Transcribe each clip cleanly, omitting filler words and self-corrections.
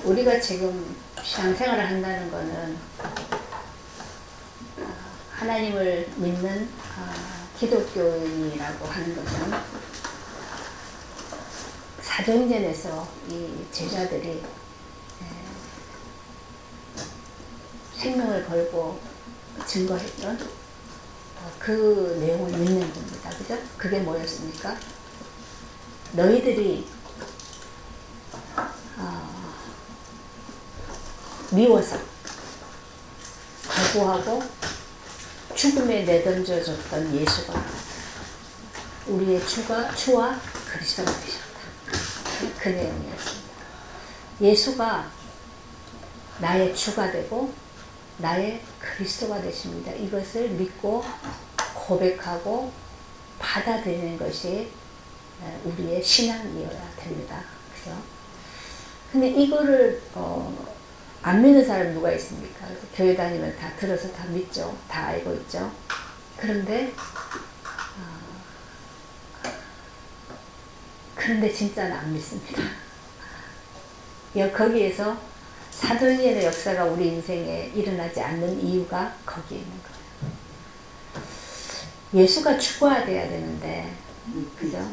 우리가 지금 신앙생활을 한다는 것은 하나님을 믿는 기독교인이라고 하는 것은 사도행전에서 이 제자들이 생명을 걸고 증거했던 그 내용을 믿는 겁니다. 그죠? 그게 뭐였습니까? 너희들이 미워서 거부하고 죽음에 내던져졌던 예수가 우리의 주와 그리스도가 되셨다. 그 내용이었습니다. 예수가 나의 주가 되고 나의 그리스도가 되십니다. 이것을 믿고 고백하고 받아들이는 것이 우리의 신앙이어야 됩니다. 그죠? 근데 이거를 안 믿는 사람 누가 있습니까? 교회 다니면 다 들어서 다 믿죠. 다 알고 있죠. 그런데 진짜는 안 믿습니다. 거기에서 사도행전의 역사가 우리 인생에 일어나지 않는 이유가 거기에 있는 거예요. 예수가 추구돼야 되는데, 그죠?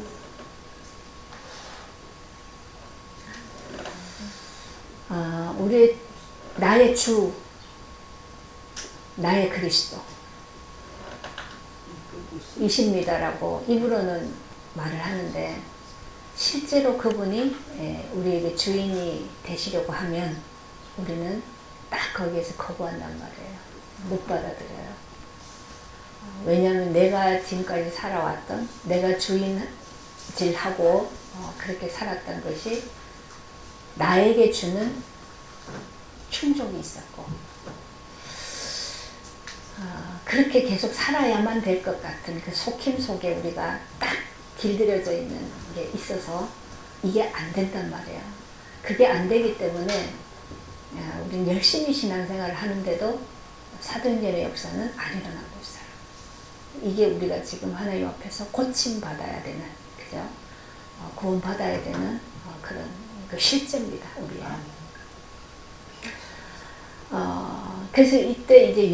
우리 나의 주, 나의 그리스도 이십니다라고 입으로는 말을 하는데 실제로 그분이 우리에게 주인이 되시려고 하면 우리는 딱 거기에서 거부한단 말이에요. 못 받아들여요. 왜냐하면 내가 지금까지 살아왔던 내가 주인질하고 그렇게 살았던 것이 나에게 주는 충족이 있었고 그렇게 계속 살아야만 될 것 같은 그 속힘 속에 우리가 딱 길들여져 있는 게 있어서 이게 안 된단 말이에요. 그게 안 되기 때문에 우리는 열심히 신앙생활을 하는데도 사도행전의 역사는 안 일어나고 있어요. 이게 우리가 지금 하나님 앞에서 고침받아야 되는, 그죠? 구원받아야 되는 그런 그 실제입니다, 우리의. 그래서 이때 이제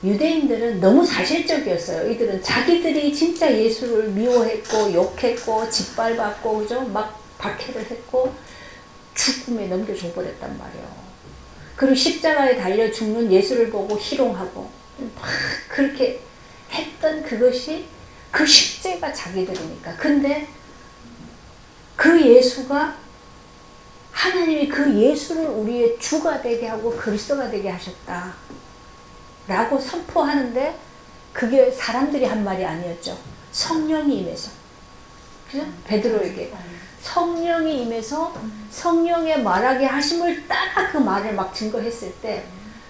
유대인들은 너무 사실적이었어요. 이들은 자기들이 진짜 예수를 미워했고, 욕했고, 짓밟았고, 그죠? 막 박해를 했고, 죽음에 넘겨줘 버렸단 말이에요. 그리고 십자가에 달려 죽는 예수를 보고 희롱하고, 막 그렇게 했던 그것이 그 실제가 자기들이니까. 근데 그 예수가 하나님이 그 예수를 우리의 주가 되게 하고 그리스도가 되게 하셨다 라고 선포하는데 그게 사람들이 한 말이 아니었죠. 성령이 임해서. 그죠? 베드로에게 성령이 임해서 성령의 말하게 하심을 따라 그 말을 막 증거했을 때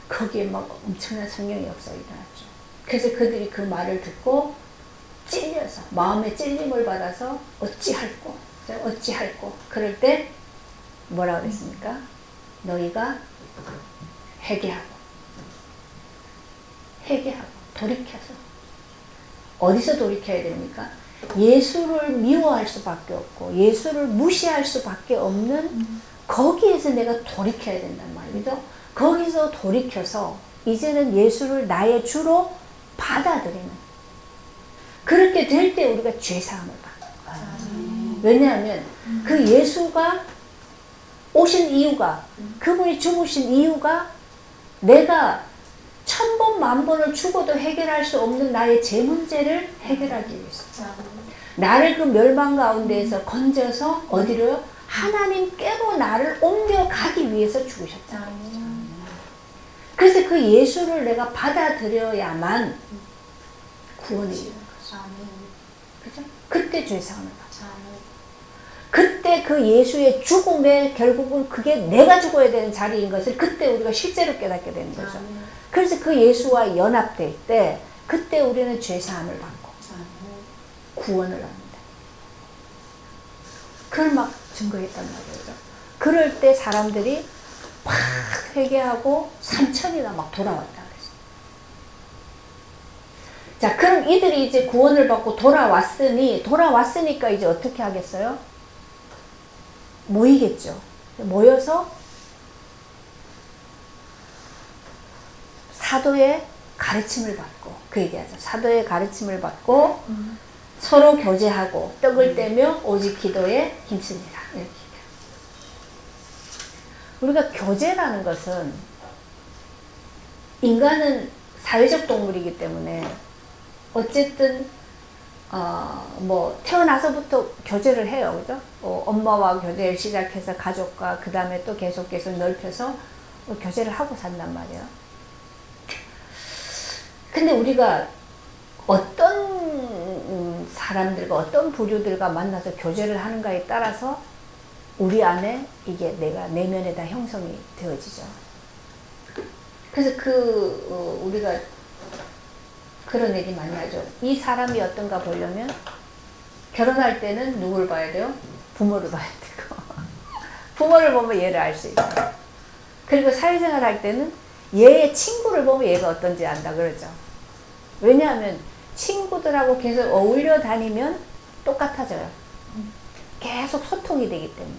거기에 막 엄청난 성령의 역사가 일어났죠. 그래서 그들이 그 말을 듣고 찔려서 마음의 찔림을 받아서 어찌할꼬 그럴 때 뭐라고 그랬습니까? 너희가 회개하고 돌이켜서 어디서 돌이켜야 됩니까? 예수를 미워할 수밖에 없고 예수를 무시할 수밖에 없는 거기에서 내가 돌이켜야 된단 말이죠. 거기서 돌이켜서 이제는 예수를 나의 주로 받아들이는, 그렇게 될 때 우리가 죄사함을 받는 거예요. 왜냐하면 그 예수가 오신 이유가, 그분이 죽으신 이유가 내가 1000번 만번을 죽어도 해결할 수 없는 나의 제 문제를 해결하기 위해서, 나를 그 멸망 가운데에서 건져서 어디로? 하나님께로 나를 옮겨가기 위해서 죽으셨다. 그래서 그 예수를 내가 받아들여야만 구원이 되는 거죠. 그죠? 그때 죄사함을 받죠. 그때 그 예수의 죽음에 결국은 그게 내가 죽어야 되는 자리인 것을 그때 우리가 실제로 깨닫게 되는 거죠. 그래서 그 예수와 연합될 때 그때 우리는 죄사함을 받고 구원을 합니다. 그걸 막 증거했단 말이에요. 그럴 때 사람들이 막 회개하고 3000이나 막 돌아왔다 그랬어요. 자, 그럼 이들이 이제 구원을 받고 돌아왔으니까 이제 어떻게 하겠어요? 모이겠죠. 모여서 사도의 가르침을 받고, 그 얘기하죠. 사도의 가르침을 받고 서로 교제하고 떡을 떼며 오직 기도에 힘쓰니라. 이렇게. 우리가 교제라는 것은, 인간은 사회적 동물이기 때문에 어쨌든 태어나서부터 교제를 해요. 그죠? 엄마와 교제를 시작해서 가족과 그 다음에 또 계속 넓혀서 교제를 하고 산단 말이에요. 근데 우리가 어떤 사람들과 어떤 부류들과 만나서 교제를 하는가에 따라서 우리 안에 이게 내가 내면에 다 형성이 되어지죠. 그래서 우리가 그런 얘기 많이 하죠. 이 사람이 어떤가 보려면 결혼할 때는 누굴 봐야 돼요? 부모를 봐야 되고 부모를 보면 얘를 알 수 있고, 그리고 사회생활 할 때는 얘의 친구를 보면 얘가 어떤지 안다 그러죠. 왜냐하면 친구들하고 계속 어울려 다니면 똑같아져요. 계속 소통이 되기 때문에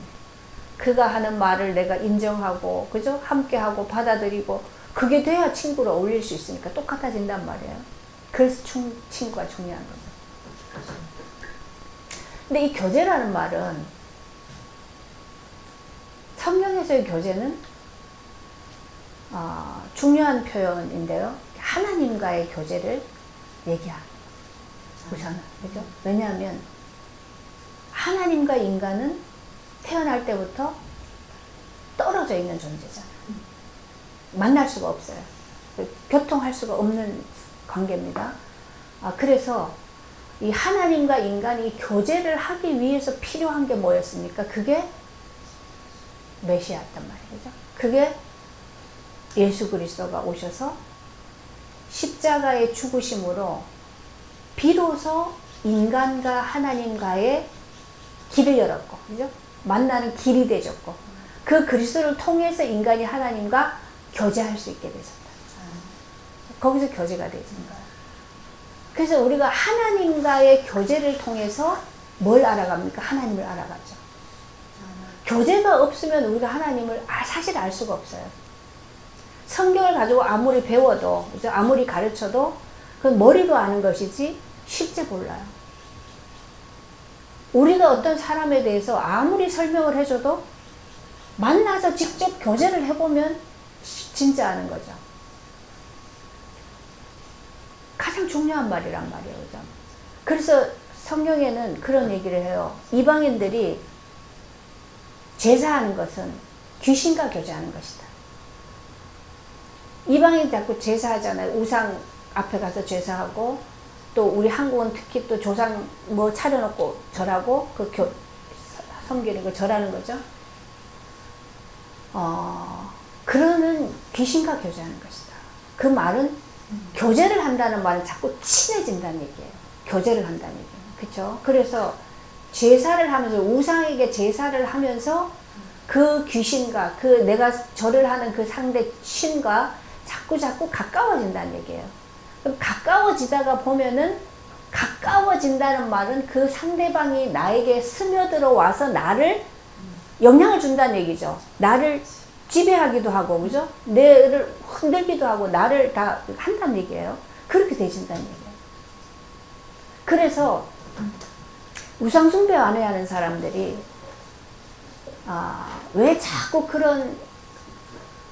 그가 하는 말을 내가 인정하고, 그죠? 함께하고 받아들이고, 그게 돼야 친구로 어울릴 수 있으니까 똑같아진단 말이에요. 그래서 친구가 중요한 거죠. 근데 이 교제라는 말은, 성경에서의 교제는 중요한 표현인데요. 하나님과의 교제를 얘기합니다. 우선은. 그죠? 왜냐하면 하나님과 인간은 태어날 때부터 떨어져 있는 존재잖아요. 만날 수가 없어요. 교통할 수가 없는 관계입니다. 그래서 이 하나님과 인간이 교제를 하기 위해서 필요한 게 뭐였습니까? 그게 메시아였단 말이죠. 그게 예수 그리스도가 오셔서 십자가의 죽으심으로 비로소 인간과 하나님과의 길을 열었고, 그죠? 만나는 길이 되졌고, 그 그리스도를 통해서 인간이 하나님과 교제할 수 있게 되셨다. 거기서 교제가 되는 거예요. 그래서 우리가 하나님과의 교제를 통해서 뭘 알아갑니까? 하나님을 알아가죠. 교제가 없으면 우리가 하나님을 사실 알 수가 없어요. 성경을 가지고 아무리 배워도, 아무리 가르쳐도 그건 머리로 아는 것이지 실제 몰라요. 우리가 어떤 사람에 대해서 아무리 설명을 해줘도 만나서 직접 교제를 해보면 진짜 아는 거죠. 가장 중요한 말이란 말이에요. 그죠? 그래서 성경에는 그런 얘기를 해요. 이방인들이 제사하는 것은 귀신과 교제하는 것이다. 이방인이 자꾸 제사하잖아요. 우상 앞에 가서 제사하고, 또 우리 한국은 특히 또 조상 뭐 차려놓고 절하고, 섬기는 거 절하는 거죠. 그러는 귀신과 교제하는 것이다. 그 말은 교제를 한다는 말은 자꾸 친해진다는 얘기예요. 교제를 한다는 얘기예요. 그렇죠? 그래서 제사를 하면서, 우상에게 제사를 하면서 그 귀신과 그 내가 절을 하는 그 상대 신과 자꾸 가까워진다는 얘기예요. 그럼 가까워지다가 보면은, 가까워진다는 말은 그 상대방이 나에게 스며들어 와서 나를 영향을 준다는 얘기죠. 나를 지배하기도 하고, 그죠? 내를 흔들기도 하고, 나를 다 한다는 얘기예요. 그렇게 되신다는 얘기예요. 그래서 우상숭배 안 해야 하는 사람들이 왜 자꾸 그런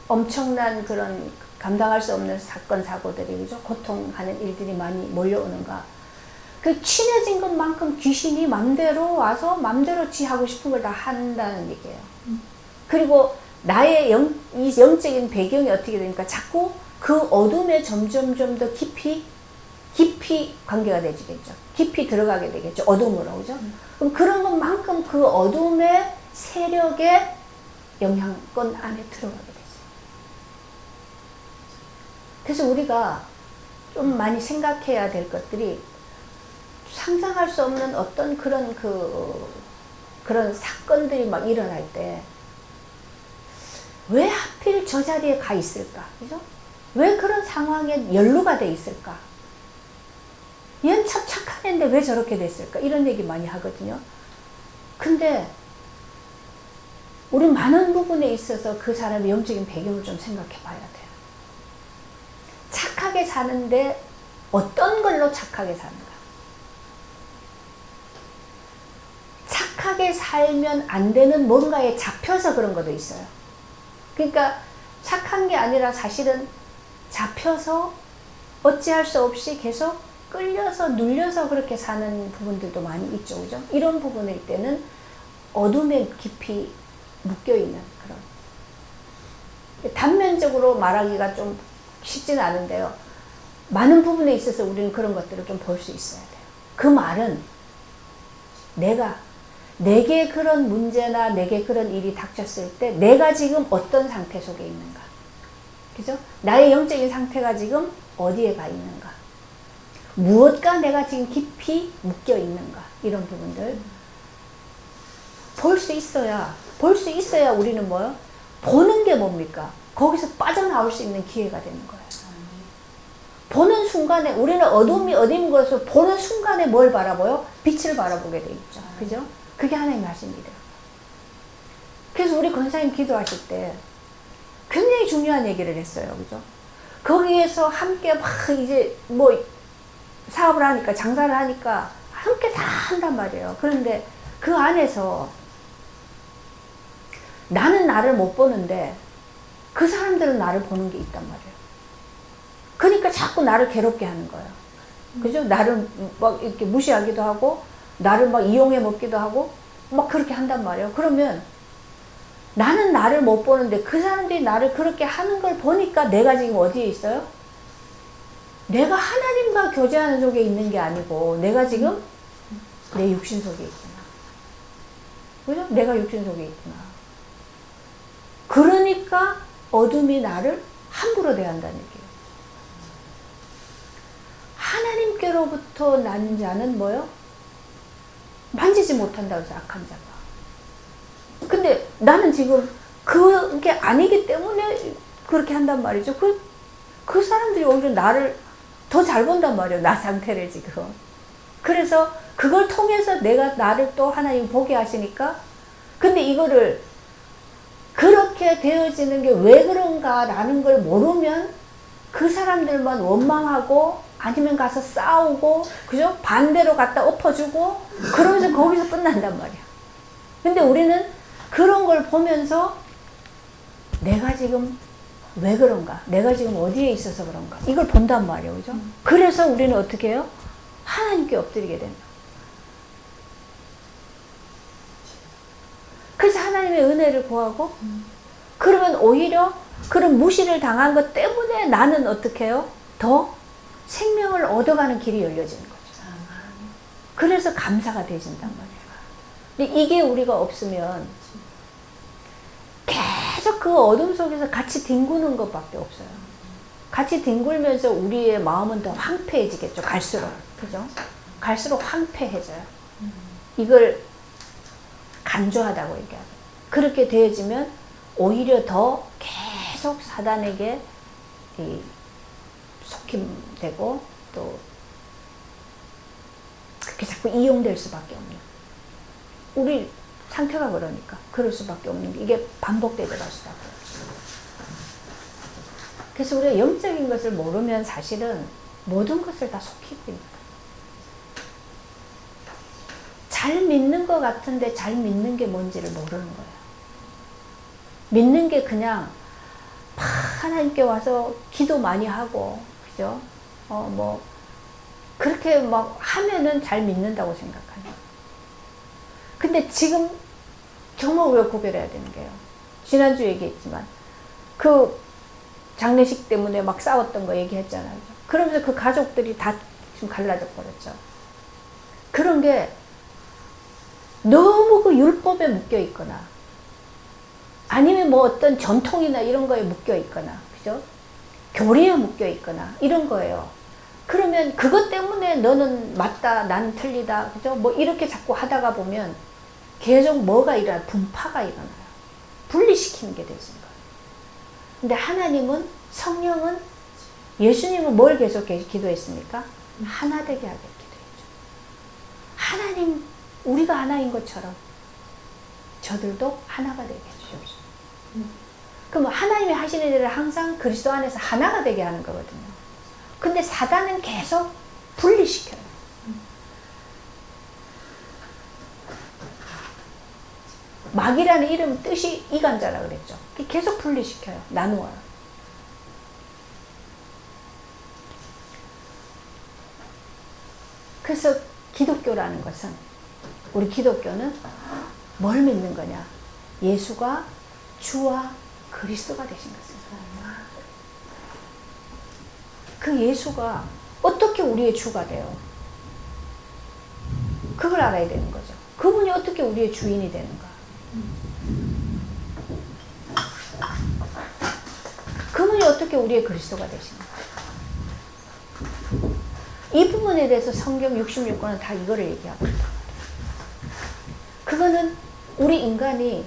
엄청난 그런 감당할 수 없는 사건 사고들이, 그죠? 고통하는 일들이 많이 몰려오는가? 그 친해진 것만큼 귀신이 맘대로 와서 맘대로 지 하고 싶은 걸 다 한다는 얘기예요. 그리고 나의 이 영적인 배경이 어떻게 되니까 자꾸 그 어둠에 점점 더 깊이 관계가 되지겠죠. 깊이 들어가게 되겠죠. 어둠으로, 그죠? 그럼 그런 것만큼 그 어둠의 세력의 영향권 안에 들어가게 되죠. 그래서 우리가 좀 많이 생각해야 될 것들이, 상상할 수 없는 어떤 그런 사건들이 막 일어날 때 왜 하필 저 자리에 가 있을까? 그죠? 왜 그런 상황에 연루가 돼 있을까? 얘는 참 착한 애인데 왜 저렇게 됐을까? 이런 얘기 많이 하거든요. 근데 우리 많은 부분에 있어서 그 사람의 영적인 배경을 좀 생각해 봐야 돼요. 착하게 사는데 어떤 걸로 착하게 사는가? 착하게 살면 안 되는 뭔가에 잡혀서 그런 것도 있어요. 그러니까 착한 게 아니라 사실은 잡혀서 어찌할 수 없이 계속 끌려서 눌려서 그렇게 사는 부분들도 많이 있죠. 그죠? 이런 부분일 때는 어둠에 깊이 묶여있는 그런, 단면적으로 말하기가 좀 쉽지는 않은데요. 많은 부분에 있어서 우리는 그런 것들을 좀 볼 수 있어야 돼요. 그 말은 내게 그런 문제나 내게 그런 일이 닥쳤을 때 내가 지금 어떤 상태 속에 있는가. 그죠? 나의 영적인 상태가 지금 어디에 가 있는가. 무엇과 내가 지금 깊이 묶여 있는가. 이런 부분들 볼 수 있어야 우리는 뭐요? 보는 게 뭡니까? 거기서 빠져나올 수 있는 기회가 되는 거예요. 보는 순간에 우리는 어둠이 어딘 것을 보는 순간에 뭘 바라보요? 빛을 바라보게 돼 있죠. 그죠? 그게 하나님의 말씀이래요. 그래서 우리 권사님 기도하실 때 굉장히 중요한 얘기를 했어요. 그죠? 거기에서 함께 막 이제 뭐 사업을 하니까 장사를 하니까 함께 다 한단 말이에요. 그런데 그 안에서 나는 나를 못 보는데 그 사람들은 나를 보는 게 있단 말이에요. 그러니까 자꾸 나를 괴롭게 하는 거예요. 그죠? 나를 막 이렇게 무시하기도 하고 나를 막 이용해 먹기도 하고 막 그렇게 한단 말이에요. 그러면 나는 나를 못 보는데 그 사람들이 나를 그렇게 하는 걸 보니까 내가 지금 어디에 있어요? 내가 하나님과 교제하는 속에 있는 게 아니고 내가 지금 내 육신 속에 있구나. 그죠? 내가 육신 속에 있구나. 그러니까 어둠이 나를 함부로 대한다는 얘기예요. 하나님께로부터 난 자는 뭐요? 만지지 못한다고 해서 악한 자가. 근데 나는 지금 그게 아니기 때문에 그렇게 한단 말이죠. 그 사람들이 오히려 나를 더 잘 본단 말이에요. 나 상태를 지금. 그래서 그걸 통해서 내가 나를 또 하나님 보게 하시니까 근데 이거를 그렇게 되어지는 게 왜 그런가라는 걸 모르면 그 사람들만 원망하고 아니면 가서 싸우고 그죠? 반대로 갖다 엎어주고 그러면서 거기서 끝난단 말이야. 근데 우리는 그런 걸 보면서 내가 지금 왜 그런가? 내가 지금 어디에 있어서 그런가? 이걸 본단 말이에요. 그죠? 그래서 우리는 어떻게 해요? 하나님께 엎드리게 된다. 그래서 하나님의 은혜를 구하고 그러면 오히려 그런 무시를 당한 것 때문에 나는 어떻게 해요? 더 생명을 얻어가는 길이 열려지는 거죠. 그래서 감사가 되진단 말이에요. 근데 이게 우리가 없으면 계속 그 어둠 속에서 같이 뒹구는 것밖에 없어요. 같이 뒹굴면서 우리의 마음은 더 황폐해지겠죠. 갈수록. 그죠? 갈수록 황폐해져요. 이걸 간주하다고 얘기하죠. 그렇게 되어지면 오히려 더 계속 사단에게 속임되고 또 그렇게 자꾸 이용될 수밖에 없는 우리 상태가 그러니까 그럴 수밖에 없는 게 이게 반복되더라 수밖에 없어요. 그래서 우리가 영적인 것을 모르면 사실은 모든 것을 다 속이고 있는 거예요. 잘 믿는 것 같은데 잘 믿는 게 뭔지를 모르는 거예요. 믿는 게 그냥 막 하나님께 와서 기도 많이 하고 그죠? 뭐 그렇게 막 하면은 잘 믿는다고 생각하죠. 근데 지금 정말 우리가 구별해야 되는 게요. 지난주 얘기했지만 그 장례식 때문에 막 싸웠던 거 얘기했잖아요. 그러면서 그 가족들이 다 지금 갈라져 버렸죠. 그런 게 너무 그 율법에 묶여 있거나 아니면 뭐 어떤 전통이나 이런 거에 묶여 있거나 그죠? 교리에 묶여 있거나 이런 거예요. 그러면 그것 때문에 너는 맞다 나는 틀리다 그죠? 뭐 이렇게 자꾸 하다가 보면 계속 뭐가 일어나요? 분파가 일어나요. 분리시키는 게 되는 거예요. 근데 하나님은 성령은 예수님은 뭘 계속 기도했습니까? 하나 되게 하게 기도했죠. 하나님 우리가 하나인 것처럼 저들도 하나가 되게 해주십시오. 그럼 하나님이 하시는 일을 항상 그리스도 안에서 하나가 되게 하는 거거든요. 근데 사단은 계속 분리시켜요. 마귀라는 이름 뜻이 이간자라 그랬죠. 계속 분리시켜요. 나누어요. 그래서 기독교라는 것은, 우리 기독교는 뭘 믿는 거냐? 예수가 주와 그리스도가 되신 것입니다. 그 예수가 어떻게 우리의 주가 돼요? 그걸 알아야 되는 거죠. 그분이 어떻게 우리의 주인이 되는가? 그분이 어떻게 우리의 그리스도가 되시는가? 이 부분에 대해서 성경 66권은 다 이거를 얘기하고 있다. 그거는 우리 인간이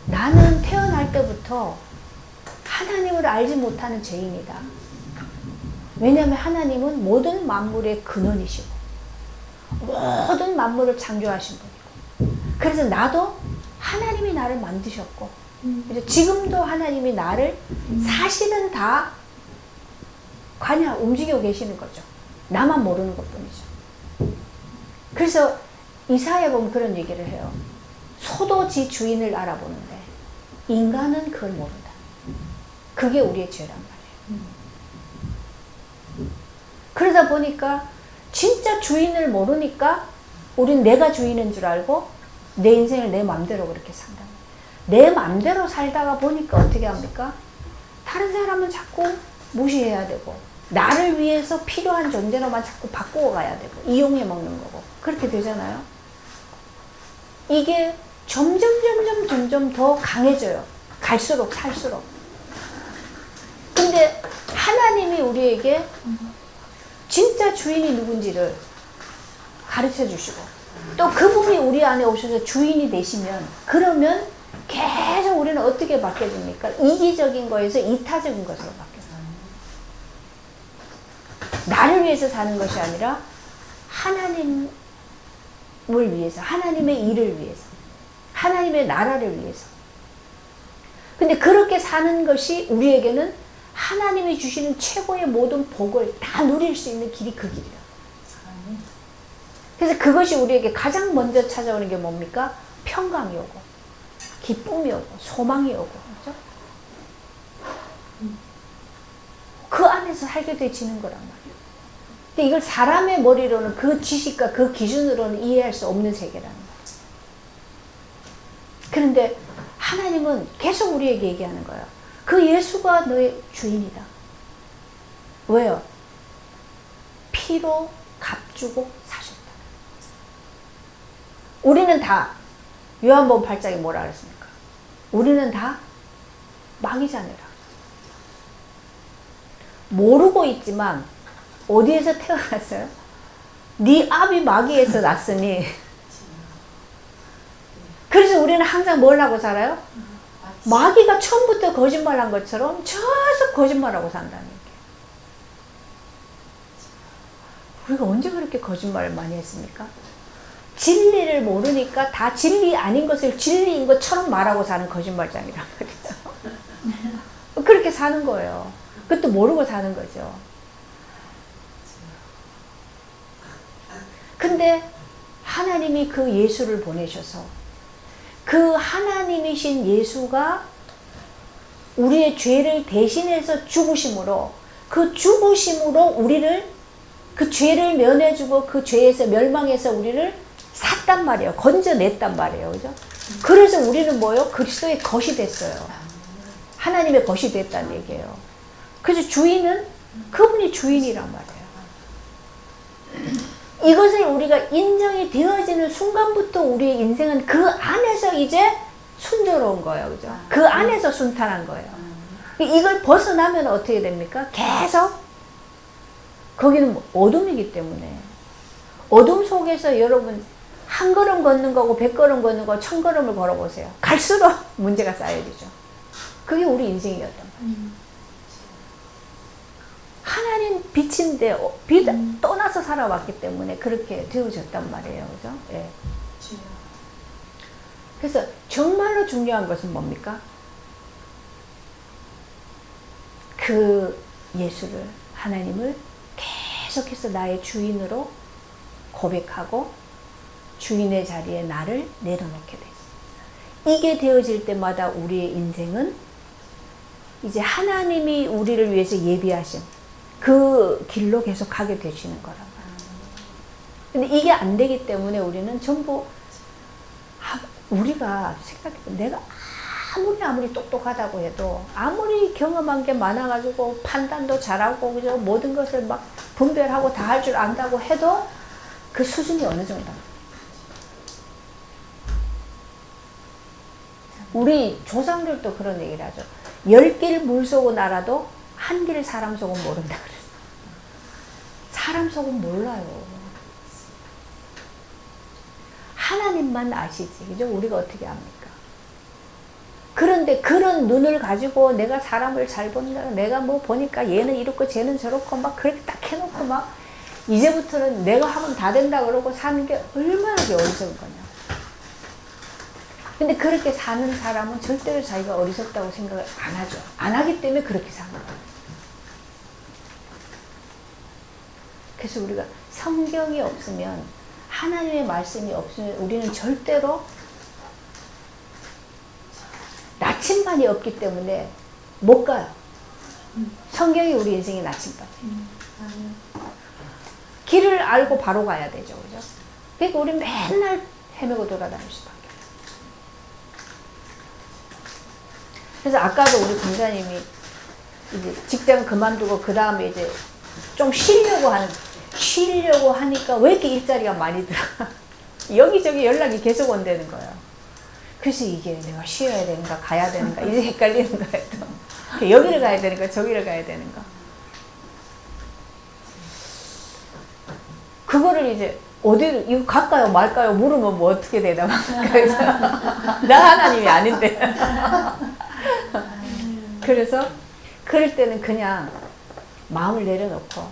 나는 태어날 때부터 하나님을 알지 못하는 죄인이다. 왜냐하면 하나님은 모든 만물의 근원이시고 모든 만물을 창조하신 분이고, 그래서 나도 하나님이 나를 만드셨고, 지금도 하나님이 나를 사실은 다 움직여 계시는 거죠. 나만 모르는 것뿐이죠. 그래서 이사야 보면 그런 얘기를 해요. 소도 지 주인을 알아보는데 인간은 그걸 모른다. 그게 우리의 죄란 말이에요. 그러다 보니까 진짜 주인을 모르니까 우린 내가 주인인 줄 알고 내 인생을 내 마음대로 그렇게 산다. 내 마음대로 살다가 보니까 어떻게 합니까? 다른 사람은 자꾸 무시해야 되고, 나를 위해서 필요한 존재로만 자꾸 바꾸어 가야 되고, 이용해 먹는 거고, 그렇게 되잖아요. 이게 점점 더 강해져요. 갈수록 살수록. 근데 하나님이 우리에게 진짜 주인이 누군지를 가르쳐 주시고, 또 그분이 우리 안에 오셔서 주인이 되시면, 그러면 계속 우리는 어떻게 바뀌어집니까? 이기적인 거에서 이타적인 것으로 바뀌어요. 나를 위해서 사는 것이 아니라 하나님을 위해서, 하나님의 일을 위해서, 하나님의 나라를 위해서. 근데 그렇게 사는 것이 우리에게는 하나님이 주시는 최고의 모든 복을 다 누릴 수 있는 길이 그 길이다. 그래서 그것이 우리에게 가장 먼저 찾아오는 게 뭡니까? 평강이 오고, 기쁨이 오고, 소망이 오고, 그렇죠? 그 안에서 살게 되지는 거란 말이에요. 근데 이걸 사람의 머리로는, 그 지식과 그 기준으로는 이해할 수 없는 세계라는 거예요. 그런데 하나님은 계속 우리에게 얘기하는 거예요. 그 예수가 너의 주인이다. 왜요? 피로 값주고 사셨다. 우리는 다, 요한복음 8장에 뭐라 그랬습니까? 우리는 다 마귀자녀라. 모르고 있지만 어디에서 태어났어요? 네 압이 마귀에서 났으니. 그래서 우리는 항상 뭘 하고 살아요? 마귀가 처음부터 거짓말한 것처럼 계속 거짓말하고 산다는 게. 우리가 언제 그렇게 거짓말을 많이 했습니까? 진리를 모르니까 다 진리 아닌 것을 진리인 것처럼 말하고 사는 거짓말장이란 말이죠. 그렇게 사는 거예요. 그것도 모르고 사는 거죠. 근데 하나님이 그 예수를 보내셔서, 그 하나님이신 예수가 우리의 죄를 대신해서 죽으심으로, 그 죽으심으로 우리를, 그 죄를 면해주고 그 죄에서 멸망해서 우리를 샀단 말이에요. 건져냈단 말이에요. 그죠? 그래서 우리는 뭐예요? 그리스도의 것이 됐어요. 하나님의 것이 됐다는 얘기예요. 그래서 주인은 그분이 주인이란 말이에요. 이것을 우리가 인정이 되어지는 순간부터 우리의 인생은 그 안에서 이제 순조로운 거예요. 그죠? 그 안에서 순탄한 거예요. 이걸 벗어나면 어떻게 됩니까? 계속 거기는 어둠이기 때문에, 어둠 속에서 여러분 한 걸음 걷는 거고 100걸음 걷는 거 1000걸음을 걸어보세요. 갈수록 문제가 쌓여지죠. 그게 우리 인생이었단 말이에요. 하나님 빛인데 빛 떠나서 살아왔기 때문에 그렇게 되어졌단 말이에요. 그죠? 예. 그래서 정말로 중요한 것은 뭡니까? 그 예수를, 하나님을 계속해서 나의 주인으로 고백하고 주인의 자리에 나를 내려놓게 됐어요. 이게 되어질 때마다 우리의 인생은 이제 하나님이 우리를 위해서 예비하신 그 길로 계속 가게 되시는 거란 말이에요. 근데 이게 안 되기 때문에 우리는 전부 우리가 생각해보면 내가 아무리 똑똑하다고 해도 아무리 경험한 게 많아가지고 판단도 잘하고 그죠? 모든 것을 막 분별하고 다 할 줄 안다고 해도 그 수준이 어느 정도? 우리 조상들도 그런 얘기를 하죠. 10길 물 속은 알아도 한 길 사람 속은 모른다 그랬어요. 사람 속은 몰라요. 하나님만 아시지. 그죠? 우리가 어떻게 압니까? 그런데 그런 눈을 가지고 내가 사람을 잘 본다. 내가 뭐 보니까 얘는 이렇고 쟤는 저렇고 막 그렇게 딱 해놓고 막 이제부터는 내가 하면 다 된다 그러고 사는 게 얼마나 어리석은 거냐. 근데 그렇게 사는 사람은 절대로 자기가 어리석다고 생각을 안 하죠. 안 하기 때문에 그렇게 사는 거예요. 그래서 우리가 성경이 없으면 하나님의 말씀이 없으면 우리는 절대로 나침반이 없기 때문에 못 가요. 성경이 우리 인생의 나침반이에요. 길을 알고 바로 가야 되죠. 그죠? 그러니까 우리 맨날 헤매고 돌아다닐 수밖에 없어요. 그래서 아까도 우리 권사님이 이제 직장 그만두고 그 다음에 이제 좀 쉬려고 하니까 왜 이렇게 일자리가 많이 들어? 여기저기 연락이 계속 온다는 거예요. 그래서 이게 내가 쉬어야 되는가 가야 되는가 이제 헷갈리는 거예요. 또. 여기를 가야 되는가 저기를 가야 되는가. 그거를 이제 어디를 이거 갈까요 말까요 물으면 뭐 어떻게 대답합니까? 그래서 나 하나님이 아닌데. 그래서 그럴 때는 그냥 마음을 내려놓고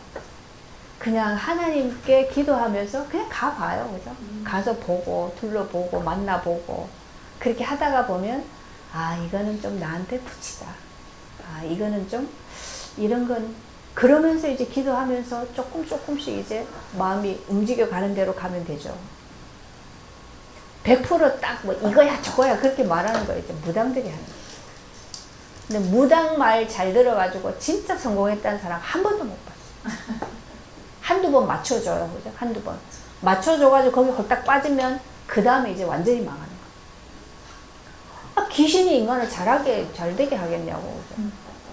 그냥 하나님께 기도하면서 그냥 가봐요. 그죠? 가서 보고 둘러보고 만나보고 그렇게 하다가 보면 아 이거는 좀 나한테 붙이다. 아 이거는 좀 이런 건 그러면서 이제 기도하면서 조금씩 이제 마음이 움직여 가는 대로 가면 되죠. 100% 딱 뭐 이거야 저거야 그렇게 말하는 거 이제 무당들이 하는 거예요. 근데 무당 말 잘 들어가지고 진짜 성공했다는 사람 한 번도 못 봤어요. 한두 번 맞춰줘요. 그죠? 한두 번. 맞춰줘가지고 거기 홀딱 빠지면 그 다음에 이제 완전히 망하는 거예요. 아, 귀신이 인간을 잘 되게 하겠냐고. 그죠?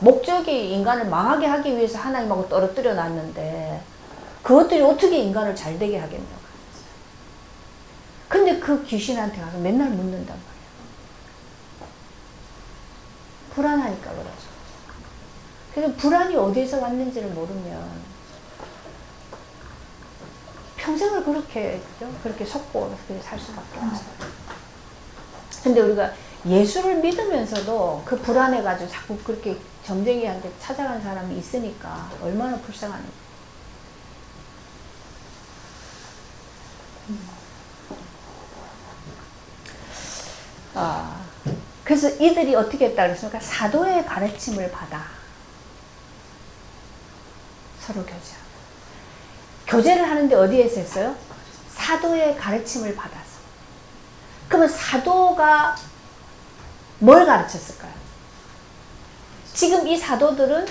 목적이 인간을 망하게 하기 위해서 하나님하고 떨어뜨려 놨는데 그것들이 어떻게 인간을 잘 되게 하겠냐고. 근데 그 귀신한테 가서 맨날 묻는단 말이에요. 불안하니까 그러죠. 그래서 불안이 어디에서 왔는지를 모르면 평생을 그렇게 속고 그렇게 살 수밖에 없어요. 근데 우리가 예수를 믿으면서도 그 불안해가지고 자꾸 그렇게 점쟁이한테 찾아간 사람이 있으니까 얼마나 불쌍한지. 그래서 이들이 어떻게 했다 그랬습니까? 사도의 가르침을 받아 서로 교제하고. 교제를 하는데 어디에서 했어요? 사도의 가르침을 받아서. 그러면 사도가 뭘 가르쳤을까요? 지금 이 사도들은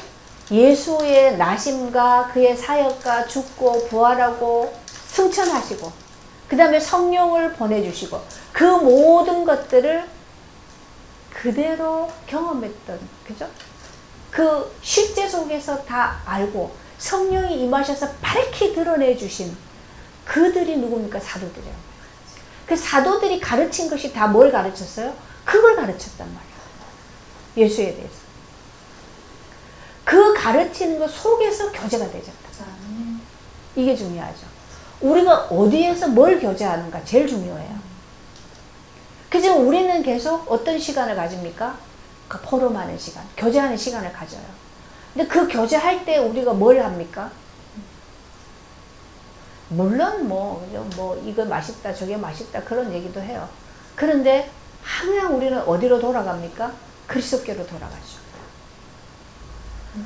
예수의 나심과 그의 사역과 죽고 부활하고 승천하시고 그 다음에 성령을 보내주시고 그 모든 것들을 그대로 경험했던, 그죠? 그 실제 속에서 다 알고 성령이 임하셔서 밝히 드러내 주신 그들이 누굽니까? 사도들이에요. 그 사도들이 가르친 것이 다 뭘 가르쳤어요? 그걸 가르쳤단 말이에요. 예수에 대해서. 그 가르치는 것 속에서 교제가 되졌다. 이게 중요하죠. 우리가 어디에서 뭘 교제하는가 제일 중요해요. 그래서 우리는 계속 어떤 시간을 가집니까? 그 포럼하는 시간, 교제하는 시간을 가져요. 근데 그 교제할 때 우리가 뭘 합니까? 물론 뭐 이거 맛있다 저게 맛있다 그런 얘기도 해요. 그런데 항상 우리는 어디로 돌아갑니까? 그리스도께로 돌아가죠.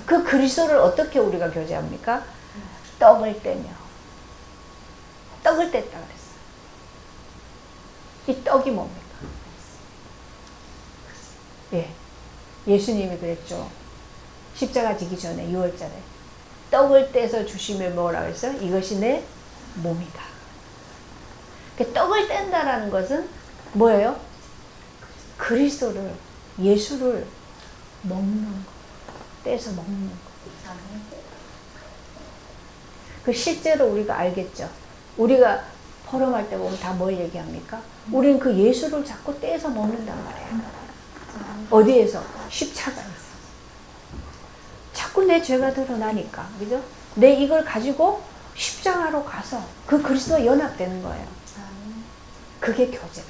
그 그리스도를 어떻게 우리가 교제합니까? 떡을 떼며. 떡을 뗐다 그랬어. 이 떡이 뭡니까? 예, 예수님이 그랬죠. 십자가 지기 전에 6월절에 떡을 떼서 주시면 뭐라고 했어요? 이것이 내 몸이다. 떡을 뗀다라는 것은 뭐예요? 그리스도를, 예수를 먹는 거, 떼서 먹는 거. 그 실제로 우리가 알겠죠. 우리가 포럼할 때 보면 다 뭘 얘기합니까? 우리는 그 예수를 자꾸 떼서 먹는단 말이에요. 어디에서? 십자가에서. 자꾸 내 죄가 드러나니까, 그죠? 내 이걸 가지고 십자가로 가서 그 그리스도와 연합되는 거예요. 그게 교제라.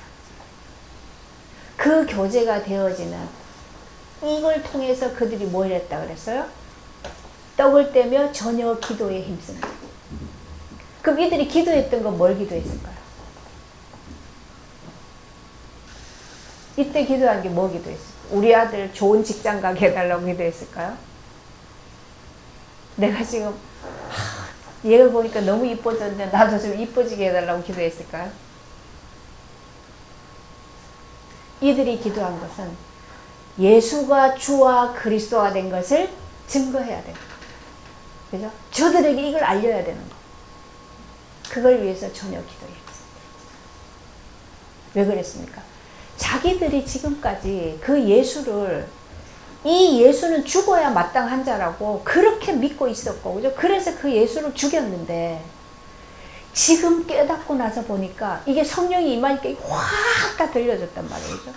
그 교제가 되어지는 이걸 통해서 그들이 뭘 했다 그랬어요? 떡을 떼며 전혀 기도에 힘씁니다. 그럼 이들이 기도했던 건 뭘 기도했을까요? 이때 기도한 게 뭐 기도했을까요? 우리 아들 좋은 직장 가게 해달라고 기도했을까요? 내가 지금 얘를 보니까 너무 이뻐졌는데 나도 좀 이뻐지게 해달라고 기도했을까요? 이들이 기도한 것은 예수가 주와 그리스도가 된 것을 증거해야 됩니다. 그죠? 저들에게 이걸 알려야 되는 거. 그걸 위해서 전혀 기도했습니다. 왜 그랬습니까? 자기들이 지금까지 그 예수를, 이 예수는 죽어야 마땅한 자라고 그렇게 믿고 있었고, 그죠? 그래서 그 예수를 죽였는데, 지금 깨닫고 나서 보니까 이게 성령이 임하니까 확 다 들려졌단 말이에요. 그죠?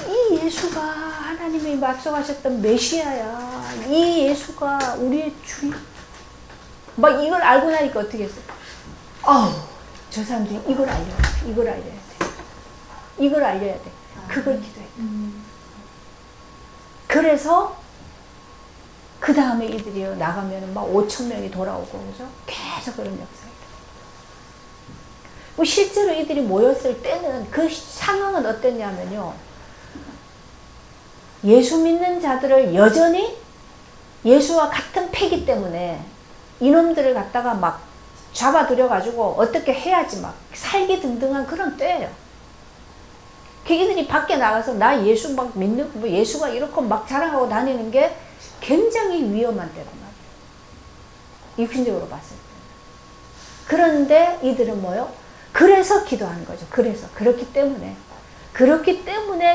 이 예수가 하나님이 약속하셨던 메시아야. 이 예수가 우리의 주님. 막 이걸 알고 나니까 어떻게 했어요? 아우, 저 사람들이 이걸 알려야 돼. 이걸 알려야 돼. 이걸 알려야 돼. 그걸 기도했다. 그래서 그 다음에 이들이 나가면 막 5천 명이 돌아오고, 그죠? 계속 그런 역사예요. 실제로 이들이 모였을 때는 그 상황은 어땠냐면요. 예수 믿는 자들을 여전히 예수와 같은 패기 때문에 이놈들을 갖다가 막 잡아들여가지고 어떻게 해야지 막 살기 등등한 그런 때예요. 이들이 밖에 나가서 나 예수 막 믿는, 뭐 예수가 이렇게 막 자랑하고 다니는 게 굉장히 위험한 때란 말이에요. 육신적으로 봤을 때. 그런데 이들은 뭐요? 그래서 기도하는 거죠. 그래서. 그렇기 때문에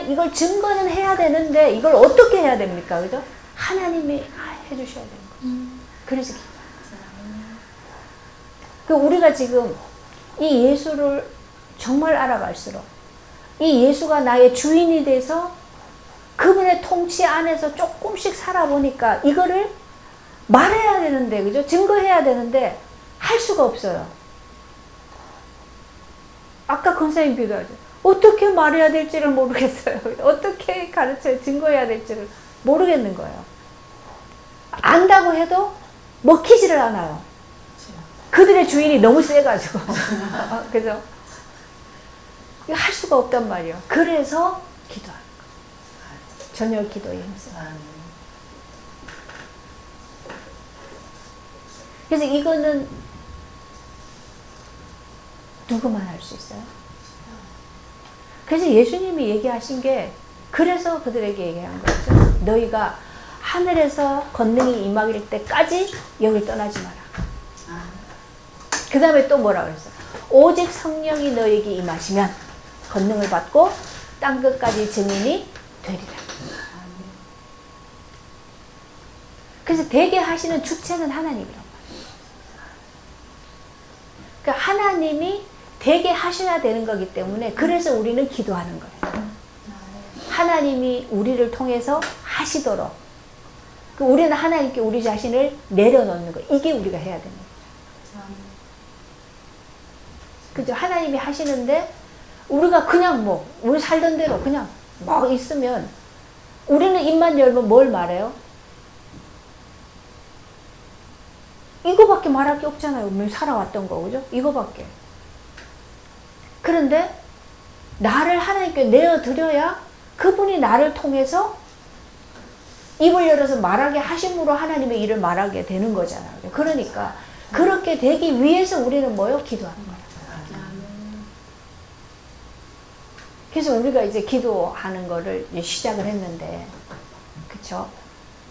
이걸 증거는 해야 되는데 이걸 어떻게 해야 됩니까? 그죠? 하나님이 해주셔야 되는 거죠. 그래서 기도하는 거예요. 우리가 지금 이 예수를 정말 알아갈수록 이 예수가 나의 주인이 돼서 그분의 통치 안에서 조금씩 살아보니까 이거를 말해야 되는데, 그죠? 증거해야 되는데 할 수가 없어요. 아까 권사님 비교하죠. 어떻게 말해야 될지를 모르겠어요. 어떻게 가르쳐야, 증거해야 될지를 모르겠는 거예요. 안다고 해도 먹히지를 않아요. 그들의 주인이 너무 세가지고. 그죠? 이거 할 수가 없단 말이에요. 그래서 기도하는 거예요. 저녁 기도에 힘써요. 그래서 이거는 누구만 할 수 있어요? 그래서 예수님이 얘기하신 게, 그래서 그들에게 얘기한 거죠. 너희가 하늘에서 권능이 임하길 때까지 여길 떠나지 마라. 그 다음에 또 뭐라 그랬어요? 오직 성령이 너에게 임하시면 권능을 받고 땅끝까지 증인이 되리라. 그래서 되게 하시는 주체는 하나님이란 말이에요. 그러니까 하나님이 되게 하셔야 되는 거기 때문에, 그래서 우리는 기도하는 거예요. 하나님이 우리를 통해서 하시도록, 우리는 하나님께 우리 자신을 내려놓는 거, 이게 우리가 해야 되는 거예요. 그죠? 하나님이 하시는데 우리가 그냥 뭐 우리 살던 대로 그냥 막 있으면, 우리는 입만 열면 뭘 말해요? 이거밖에 말할 게 없잖아요. 우리 살아왔던 거, 그죠? 이거밖에. 그런데 나를 하나님께 내어드려야 그분이 나를 통해서 입을 열어서 말하게 하심으로 하나님의 일을 말하게 되는 거잖아요. 그러니까 그렇게 되기 위해서 우리는 뭐요? 기도하는 거예요. 그래서 우리가 이제 기도하는 거를 이제 시작을 했는데, 그쵸?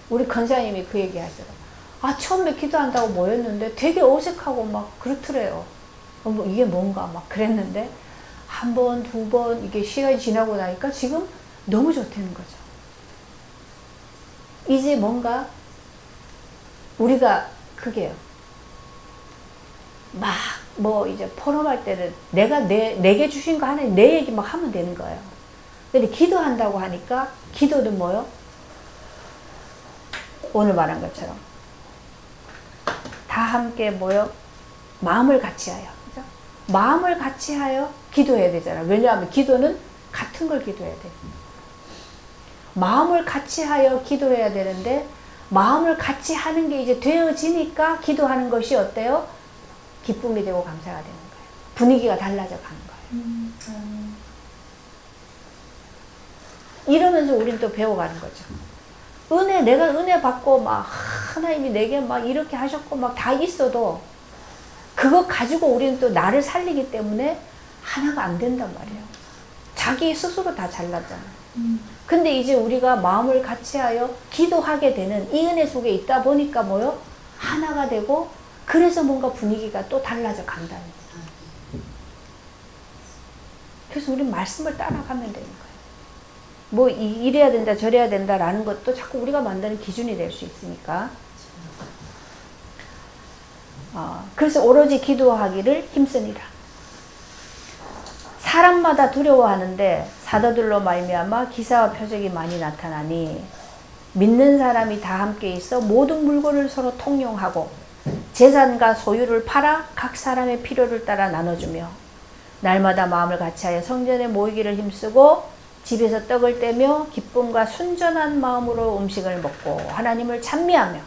우리 권사님이 그 얘기 하시더라고요. 아, 처음에 기도한다고 모였는데 되게 어색하고 막 그렇더래요. 뭐 이게 뭔가 막 그랬는데, 한 번, 두 번, 이게 시간이 지나고 나니까 지금 너무 좋다는 거죠. 이제 뭔가 우리가 그게요. 막 뭐 이제 포럼할 때는 내가 내게 주신 거 하나님 내 얘기 막 하면 되는 거예요. 근데 기도한다고 하니까 기도는 뭐요? 오늘 말한 것처럼 다 함께 모여 마음을 같이 하여, 그죠? 마음을 같이 하여 기도해야 되잖아요. 왜냐하면 기도는 같은 걸 기도해야 돼. 마음을 같이 하여 기도해야 되는데, 마음을 같이 하는 게 이제 되어지니까 기도하는 것이 어때요? 기쁨이 되고 감사가 되는 거예요. 분위기가 달라져 가는 거예요. 이러면서 우린 또 배워가는 거죠. 내가 은혜 받고 막 하나님이 내게 막 이렇게 하셨고 막 다 있어도 그거 가지고 우리는 또 나를 살리기 때문에 하나가 안 된단 말이에요. 자기 스스로 다 잘났잖아요. 근데 이제 우리가 마음을 같이 하여 기도하게 되는 이 은혜 속에 있다 보니까 뭐요? 하나가 되고, 그래서 뭔가 분위기가 또 달라져 간다는 거예요. 그래서 우리는 말씀을 따라가면 되는 거예요. 뭐 이래야 된다 저래야 된다라는 것도 자꾸 우리가 만드는 기준이 될 수 있으니까. 그래서 오로지 기도하기를 힘쓰니라. 사람마다 두려워하는데 사도들로 말미암아 기사와 표적이 많이 나타나니, 믿는 사람이 다 함께 있어 모든 물건을 서로 통용하고 재산과 소유를 팔아 각 사람의 필요를 따라 나눠주며, 날마다 마음을 같이하여 성전에 모이기를 힘쓰고 집에서 떡을 떼며 기쁨과 순전한 마음으로 음식을 먹고 하나님을 찬미하며,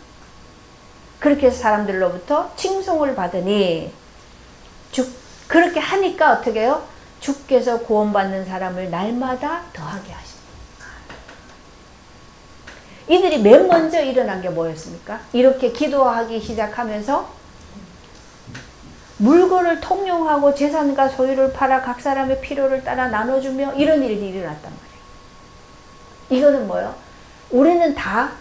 그렇게 해서 사람들로부터 칭송을 받으니, 그렇게 하니까 어떻게 해요? 주께서 구원받는 사람을 날마다 더하게 하십니다. 이들이 맨 먼저 일어난 게 뭐였습니까? 이렇게 기도하기 시작하면서 물건을 통용하고 재산과 소유를 팔아 각 사람의 필요를 따라 나눠주며 이런 일이 일어났단 말이에요. 이거는 뭐예요? 우리는 다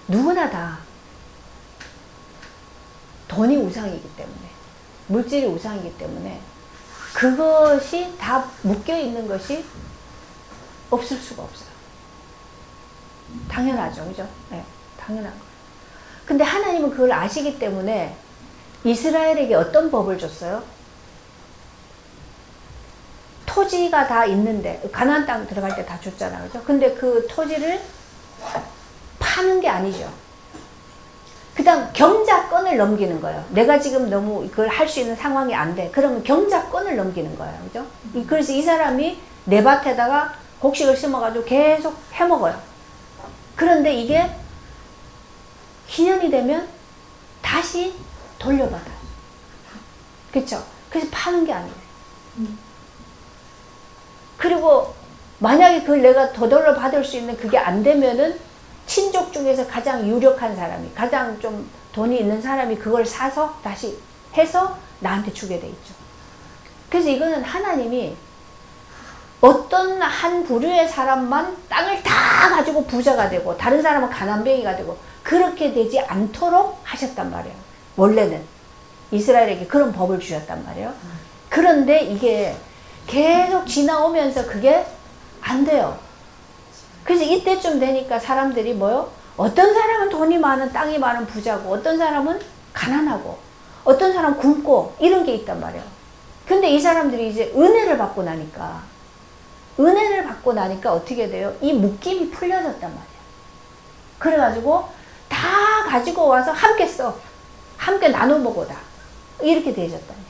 누구나 다 돈이 우상이기 때문에, 물질이 우상이기 때문에 그것이 다 묶여있는 것이 없을 수가 없어요. 당연하죠. 그죠? 네, 당연한 거예요. 근데 하나님은 그걸 아시기 때문에 이스라엘에게 어떤 법을 줬어요? 토지가 다 있는데, 가나안 땅 들어갈 때 다 줬잖아요. 그죠? 근데 그 토지를 파는 게 아니죠. 그 다음 경작권을 넘기는 거예요. 내가 지금 너무 그걸 할 수 있는 상황이 안 돼. 그러면 경작권을 넘기는 거예요. 그죠? 그래서 이 사람이 내 밭에다가 곡식을 심어가지고 계속 해먹어요. 그런데 이게 희년이 되면 다시 돌려받아요. 그쵸? 그래서 파는 게 아니에요. 그리고 만약에 그걸 내가 되돌려 받을 수 있는 그게 안 되면은 친족 중에서 가장 유력한 사람이, 가장 좀 돈이 있는 사람이 그걸 사서 다시 해서 나한테 주게 돼 있죠. 그래서 이거는 하나님이 어떤 한 부류의 사람만 땅을 다 가지고 부자가 되고 다른 사람은 가난뱅이가 되고 그렇게 되지 않도록 하셨단 말이에요. 원래는 이스라엘에게 그런 법을 주셨단 말이에요. 그런데 이게 계속 지나오면서 그게 안 돼요. 그래서 이때쯤 되니까 사람들이 뭐요? 어떤 사람은 돈이 많은, 땅이 많은 부자고, 어떤 사람은 가난하고, 어떤 사람은 굶고, 이런 게 있단 말이에요. 근데 이 사람들이 이제 은혜를 받고 나니까 어떻게 돼요? 이 묶임이 풀려졌단 말이에요. 그래가지고 다 가지고 와서 함께 써. 함께 나눠 먹어다. 이렇게 되어졌단 말이에요.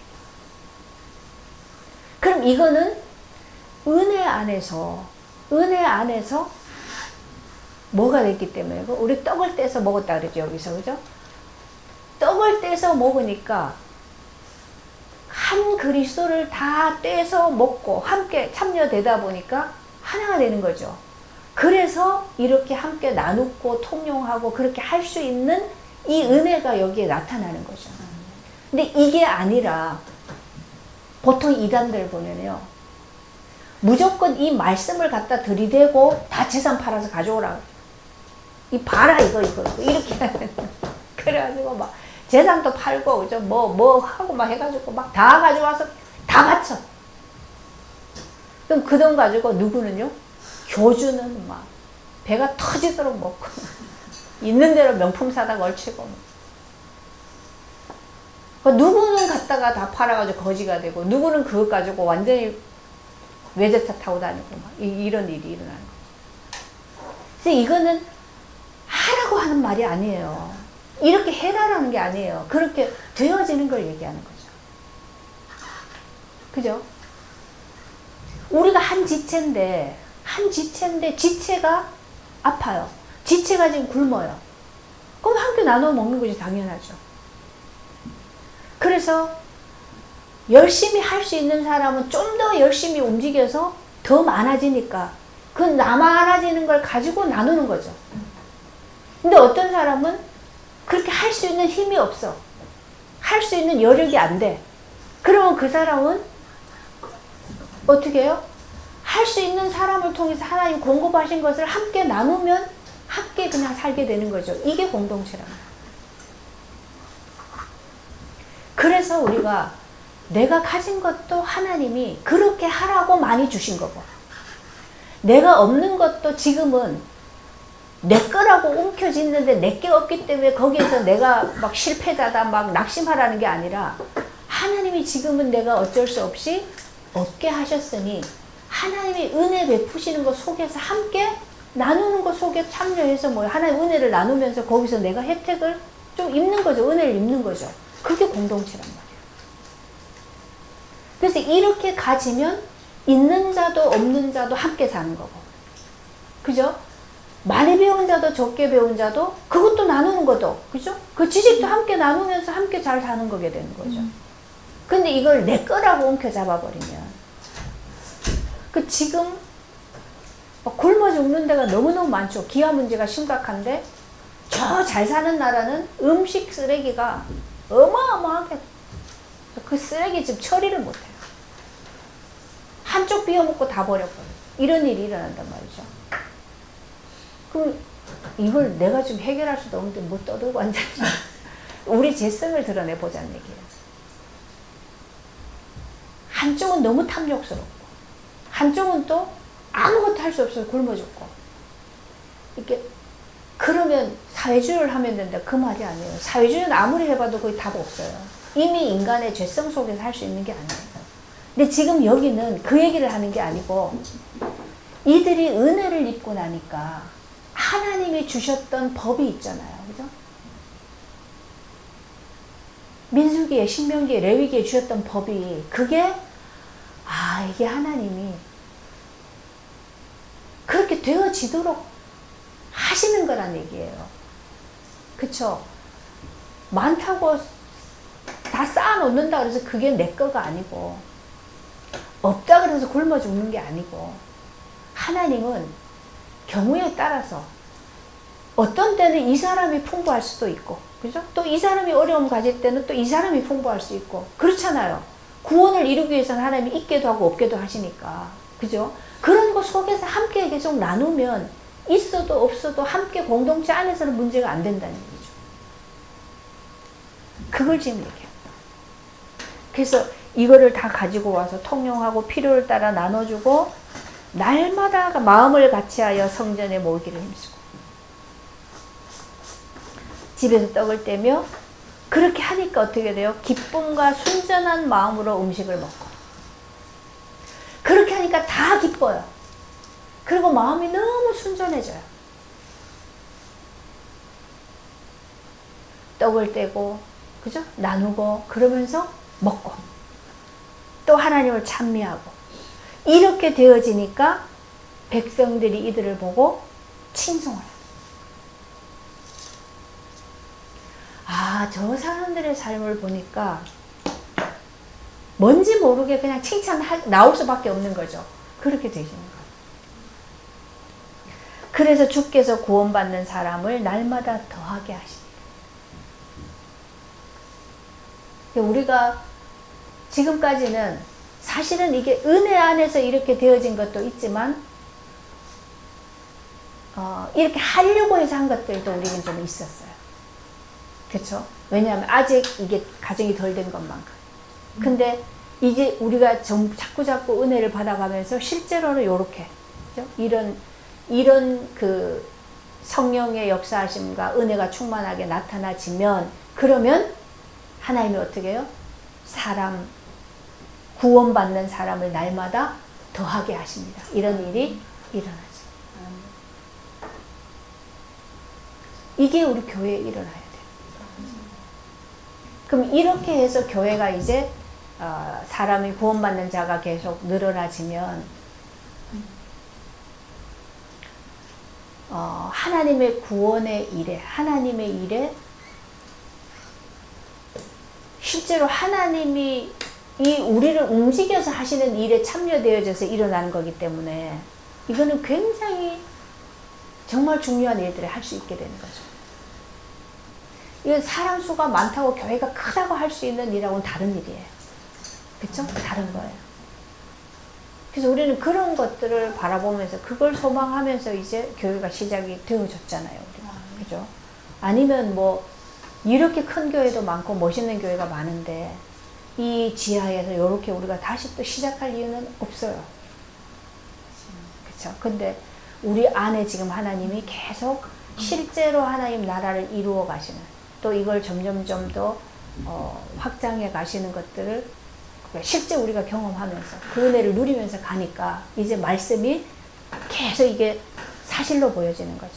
그럼 이거는 은혜 안에서 뭐가 됐기 때문에, 우리 떡을 떼서 먹었다 그러죠, 여기서. 그죠? 떡을 떼서 먹으니까 한 그리스도를 다 떼서 먹고 함께 참여되다 보니까 하나가 되는 거죠. 그래서 이렇게 함께 나누고 통용하고 그렇게 할 수 있는 이 은혜가 여기에 나타나는 거죠. 근데 이게 아니라 보통 이단들 보면요, 무조건 이 말씀을 갖다 들이대고 다 재산 팔아서 가져오라. 이 봐라 이거 이렇게 그래가지고 막 재산도 팔고 그죠, 뭐 하고 막 해가지고 막 다 가져와서 다 바쳐. 그럼 그 돈 가지고 누구는요, 교주는 막 배가 터지도록 먹고 있는 대로 명품 사다 걸치고, 누구는 갖다가 다 팔아가지고 거지가 되고, 누구는 그것 가지고 완전히 외제차 타고 다니고 막 이런 일이 일어나는 거죠. 그래서 이거는 하라고 하는 말이 아니에요. 이렇게 해라라는 게 아니에요. 그렇게 되어지는 걸 얘기하는 거죠. 그죠? 우리가 한 지체인데 지체가 아파요. 지체가 지금 굶어요. 그럼 함께 나눠 먹는 것이 당연하죠. 그래서 열심히 할 수 있는 사람은 좀 더 열심히 움직여서 더 많아지니까 그 많아지는 걸 가지고 나누는 거죠. 근데 어떤 사람은 그렇게 할 수 있는 힘이 없어. 할 수 있는 여력이 안 돼. 그러면 그 사람은 어떻게 해요? 할 수 있는 사람을 통해서 하나님 공급하신 것을 함께 나누면 함께 그냥 살게 되는 거죠. 이게 공동체랍니다. 그래서 우리가 내가 가진 것도 하나님이 그렇게 하라고 많이 주신 거고, 내가 없는 것도 지금은 내 거라고 움켜쥐는데 내 게 없기 때문에 거기에서 내가 막 실패자다 막 낙심하라는 게 아니라, 하나님이 지금은 내가 어쩔 수 없이 얻게 하셨으니 하나님이 은혜 베푸시는 것 속에서 함께 나누는 것 속에 참여해서 뭐 하나님 은혜를 나누면서 거기서 내가 혜택을 좀 입는 거죠. 은혜를 입는 거죠. 그게 공동체란 말이에요. 그래서 이렇게 가지면 있는 자도 없는 자도 함께 사는 거고, 그죠? 많이 배운 자도 적게 배운 자도 그것도 나누는 것도, 그죠? 그 지식도 함께 나누면서 함께 잘 사는 거게 되는 거죠. 근데 이걸 내 거라고 옮겨 잡아버리면, 그 지금 굶어 죽는 데가 너무너무 많죠. 기아 문제가 심각한데 저 잘 사는 나라는 음식 쓰레기가 어마어마하게, 그 쓰레기 집 처리를 못해요. 한쪽 비워먹고 다 버려버려요. 이런 일이 일어난단 말이죠. 그럼 이걸 내가 좀 해결할 수도 없는데 뭐 떠들고 앉아있지. 우리 재성을 드러내보자는 얘기예요. 한쪽은 너무 탐욕스럽고, 한쪽은 또 아무것도 할 수 없어서 굶어 죽고, 이렇게. 그러면 사회주의를 하면 된다, 그 말이 아니에요. 사회주의는 아무리 해봐도 거의 답 없어요. 이미 인간의 죄성 속에서 할 수 있는 게 아니에요. 근데 지금 여기는 그 얘기를 하는 게 아니고, 이들이 은혜를 입고 나니까 하나님이 주셨던 법이 있잖아요. 그죠? 민수기에, 신명기에, 레위기에 주셨던 법이, 그게 이게 하나님이 그렇게 되어지도록 하시는 거란 얘기예요. 그쵸? 많다고 다 쌓아놓는다 그래서 그게 내 거가 아니고, 없다 그래서 굶어 죽는 게 아니고, 하나님은 경우에 따라서 어떤 때는 이 사람이 풍부할 수도 있고, 그죠? 또 이 사람이 어려움 가질 때는 또 이 사람이 풍부할 수 있고, 그렇잖아요. 구원을 이루기 위해서는 하나님이 있게도 하고 없게도 하시니까, 그죠? 그런 것 속에서 함께 계속 나누면 있어도 없어도 함께 공동체 안에서는 문제가 안 된다는 얘기죠. 그걸 지금 얘기합니다. 그래서 이거를 다 가지고 와서 통용하고 필요를 따라 나눠주고, 날마다 마음을 같이하여 성전에 모이기를 힘쓰고, 집에서 떡을 떼며, 그렇게 하니까 어떻게 돼요? 기쁨과 순전한 마음으로 음식을 먹고, 그렇게 하니까 다 기뻐요. 그리고 마음이 너무 순전해져요. 떡을 떼고, 그죠? 나누고, 그러면서 먹고, 또 하나님을 찬미하고, 이렇게 되어지니까 백성들이 이들을 보고 칭송해요. 저 사람들의 삶을 보니까 뭔지 모르게 그냥 칭찬 나올 수밖에 없는 거죠. 그렇게 되시는 거예요. 그래서 주께서 구원받는 사람을 날마다 더하게 하십니다. 우리가 지금까지는 사실은 이게 은혜 안에서 이렇게 되어진 것도 있지만 이렇게 하려고 해서 한 것들도 우리는 좀 있었어요. 그렇죠? 왜냐하면 아직 이게 가정이 덜 된 것만큼. 근데 이제 우리가 자꾸 은혜를 받아가면서 실제로는 요렇게, 그렇죠? 이런 그 성령의 역사하심과 은혜가 충만하게 나타나지면, 그러면 하나님이 어떻게 해요? 구원받는 사람을 날마다 더하게 하십니다. 이런 일이 일어나죠. 이게 우리 교회에 일어나야 돼요. 그럼 이렇게 해서 교회가 이제 사람이 구원받는 자가 계속 늘어나지면 하나님의 구원의 일에, 하나님의 일에 실제로 하나님이 이 우리를 움직여서 하시는 일에 참여되어져서 일어나는 거기 때문에 이거는 굉장히 정말 중요한 일들을 할 수 있게 되는 거죠. 이건 사람 수가 많다고 교회가 크다고 할 수 있는 일하고는 다른 일이에요. 그렇죠? 다른 거예요. 그래서 우리는 그런 것들을 바라보면서 그걸 소망하면서 이제 교회가 시작이 되어졌잖아요. 그죠? 아니면 뭐 이렇게 큰 교회도 많고 멋있는 교회가 많은데 이 지하에서 이렇게 우리가 다시 또 시작할 이유는 없어요. 그렇죠? 근데 우리 안에 지금 하나님이 계속 실제로 하나님 나라를 이루어 가시는, 또 이걸 점점점 더 확장해 가시는 것들을 실제 우리가 경험하면서 그 은혜를 누리면서 가니까 이제 말씀이 계속 이게 사실로 보여지는 거죠.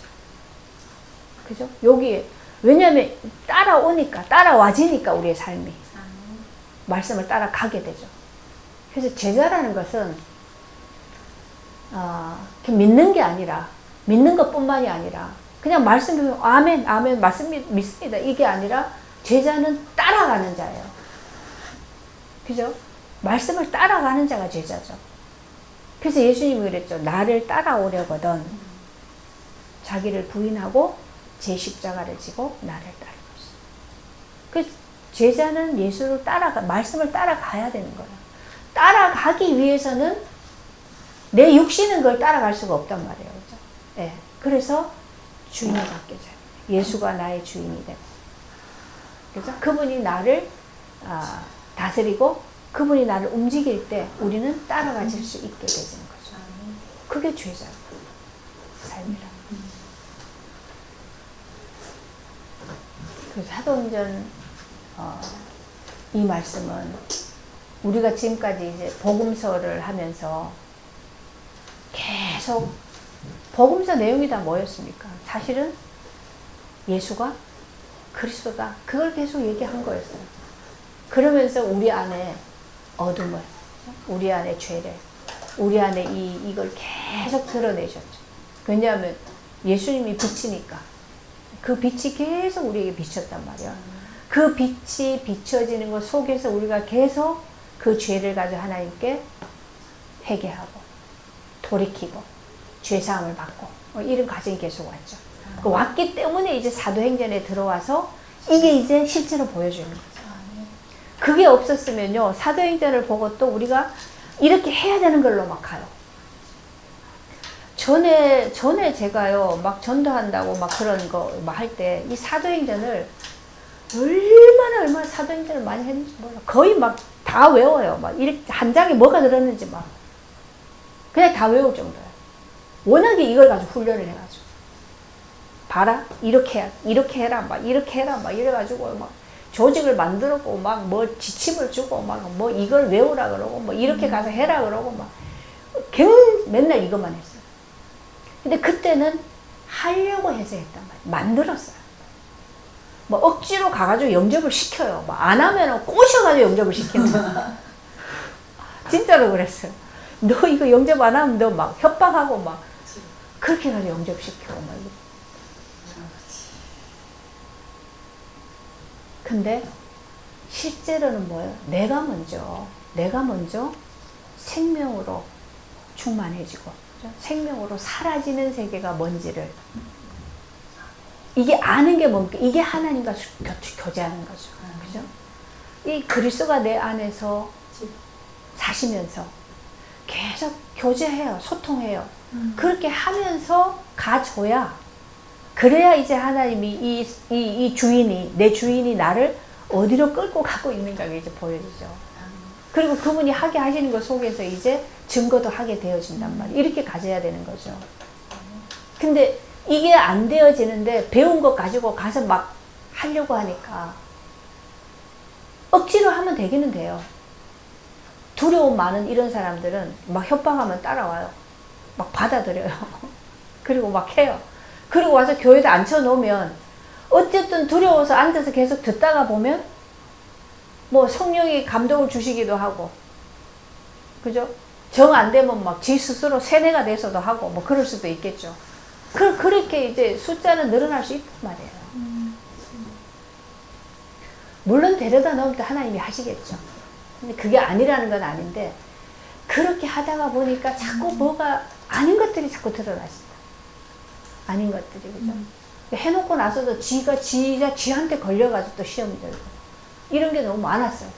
그죠? 여기에 왜냐하면 따라와지니까 우리의 삶이 말씀을 따라가게 되죠. 그래서 제자라는 것은 믿는 게 아니라, 믿는 것뿐만이 아니라 그냥 말씀을 아멘 말씀 믿습니다 이게 아니라 제자는 따라가는 자예요. 그죠? 말씀을 따라가는 자가 제자죠. 그래서 예수님이 그랬죠. 나를 따라오려거든 자기를 부인하고 제 십자가를 지고 나를 따르는 것이다. 그 제자는 예수를 말씀을 따라가야 되는 거예요. 따라가기 위해서는 내 육신은 그걸 따라갈 수가 없단 말이에요. 그죠? 예. 그래서 주인이 바뀌어져요. 예수가 나의 주인이 되고. 그죠? 그분이 나를 다스리고 그분이 나를 움직일 때 우리는 따라가질 수 있게 되는 거죠. 그게 죄자 삶이라. 그 사도행전 이 말씀은 우리가 지금까지 이제 복음서를 하면서 계속 복음서 내용이 다 뭐였습니까? 사실은 예수가 그리스도다. 그걸 계속 얘기한 거였어요. 그러면서 우리 안에 어둠을, 우리 안에 죄를, 우리 안에 이걸 계속 드러내셨죠. 왜냐하면 예수님이 빛이니까 그 빛이 계속 우리에게 비쳤단 말이야. 그 빛이 비춰지는 것 속에서 우리가 계속 그 죄를 가지고 하나님께 회개하고 돌이키고 죄사함을 받고 이런 과정이 계속 왔죠. 왔기 때문에 이제 사도행전에 들어와서 이게 이제 실제로 보여주는 거죠. 그게 없었으면요 사도행전을 보고 또 우리가 이렇게 해야 되는 걸로 막 가요. 전에 제가요 막 전도한다고 막 그런 거 막 할 때 이 사도행전을 얼마나 사도행전을 많이 했는지 몰라. 거의 막 다 외워요. 막 이렇게 한 장에 뭐가 들었는지 막 그냥 다 외울 정도예요. 워낙에 이걸 가지고 훈련을 해가지고 봐라 이렇게 해라 막 이렇게 해라 막 이래가지고 막 조직을 만들었고 막 뭐 지침을 주고 막 뭐 이걸 외우라 그러고 뭐 이렇게 가서 해라 그러고 막 맨날 이것만 했어요. 근데 그때는 하려고 해서 했단 말이에요. 만들었어요. 뭐 억지로 가가지고 영접을 시켜요. 뭐 안 하면 꼬셔가지고 영접을 시키는 거야. 진짜로 그랬어요. 너 이거 영접 안 하면 너 막 협박하고 막 그렇게 해가지고 영접시키고 막 이거. 근데 실제로는 뭐예요? 내가 먼저 내가 먼저 생명으로 충만해지고, 그죠? 생명으로 사라지는 세계가 뭔지를, 이게 아는 게 뭡니까? 이게 하나님과 교제하는 거죠. 그죠? 이 그리스도가 내 안에서 사시면서 계속 교제해요. 소통해요. 그렇게 하면서 가줘야, 그래야 이제 하나님이 이 주인이, 내 주인이 나를 어디로 끌고 가고 있는가 이제 보여지죠. 그리고 그분이 하게 하시는 것 속에서 이제 증거도 하게 되어진단 말이에요. 이렇게 가져야 되는 거죠. 근데 이게 안 되어지는데 배운 것 가지고 가서 막 하려고 하니까 억지로 하면 되기는 돼요. 두려움 많은 이런 사람들은 막 협박하면 따라와요. 막 받아들여요. 그리고 막 해요. 그리고 와서 교회에다 앉혀놓으면 어쨌든 두려워서 앉아서 계속 듣다가 보면 뭐 성령이 감동을 주시기도 하고, 그죠? 정 안 되면 막 지 스스로 세뇌가 돼서도 하고 뭐 그럴 수도 있겠죠. 그렇게 이제 숫자는 늘어날 수 있단 말이에요. 물론 데려다 놓으면 또 하나님이 하시겠죠. 근데 그게 아니라는 건 아닌데, 그렇게 하다가 보니까 자꾸 뭐가 아닌 것들이 자꾸 드러나신다. 아닌 것들이, 그죠? 해놓고 나서도 지가 지한테 걸려가지고 또 시험 들고. 이런 게 너무 많았어요.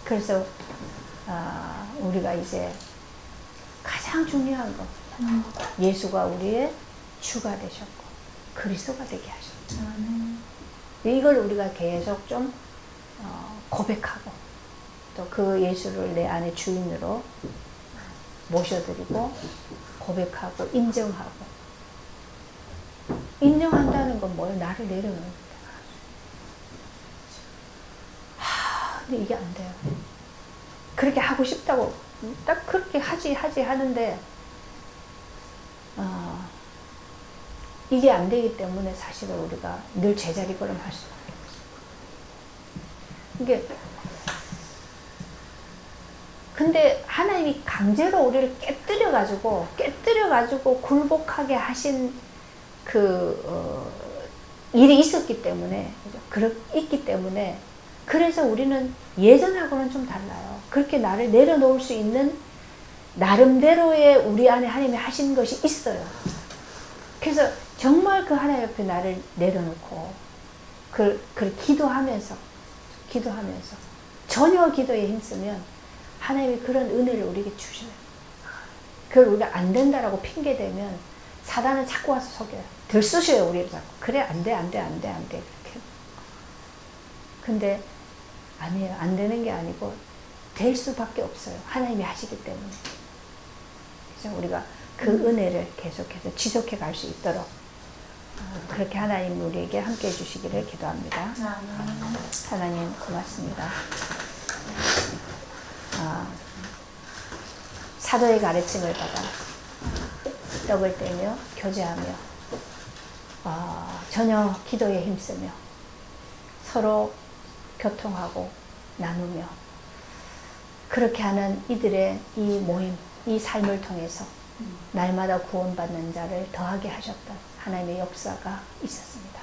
그래서, 우리가 이제 가장 중요한 거. 예수가 우리의 주가 되셨고, 그리스도가 되게 하셨죠. 이걸 우리가 계속 좀, 고백하고, 또 그 예수를 내 안의 주인으로 모셔드리고, 고백하고, 인정하고. 인정한다는 건 뭐예요? 나를 내려놓는 거예요. 근데 이게 안 돼요. 그렇게 하고 싶다고, 딱 그렇게 하지 하는데, 이게 안 되기 때문에 사실은 우리가 늘 제자리 걸음할 수밖에 없어요. 이게, 근데 하나님이 강제로 우리를 깨뜨려가지고 굴복하게 하신 일이 있었기 때문에, 있기 때문에, 그래서 우리는 예전하고는 좀 달라요. 그렇게 나를 내려놓을 수 있는 나름대로의 우리 안에 하나님이 하신 것이 있어요. 그래서 정말 그 하나님 옆에 나를 내려놓고 기도하면서 전혀 기도에 힘쓰면 하나님이 그런 은혜를 우리에게 주셔요. 그걸 우리가 안 된다라고 핑계대면 사단은 자꾸 와서 속여요. 들쑤셔요, 우리를 자꾸. 그래, 안 돼. 그렇게. 근데 아니에요. 안 되는 게 아니고 될 수밖에 없어요. 하나님이 하시기 때문에. 그래서 우리가 그 은혜를 계속해서 지속해 갈 수 있도록 그렇게 하나님 우리에게 함께 해주시기를 기도합니다. 하나님 고맙습니다. 사도의 가르침을 받아 떡을 떼며 교제하며 전혀 기도에 힘쓰며 서로 교통하고 나누며 그렇게 하는 이들의 이 모임, 이 삶을 통해서 날마다 구원받는 자를 더하게 하셨던 하나님의 역사가 있었습니다.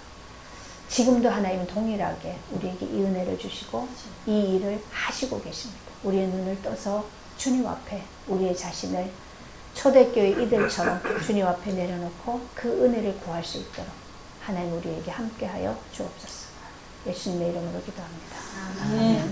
지금도 하나님은 동일하게 우리에게 이 은혜를 주시고 이 일을 하시고 계십니다. 우리의 눈을 떠서 주님 앞에 우리의 자신을 초대교회 이들처럼 주님 앞에 내려놓고 그 은혜를 구할 수 있도록 하나님 우리에게 함께하여 주옵소서. 예수님의 이름으로 기도합니다. 아멘.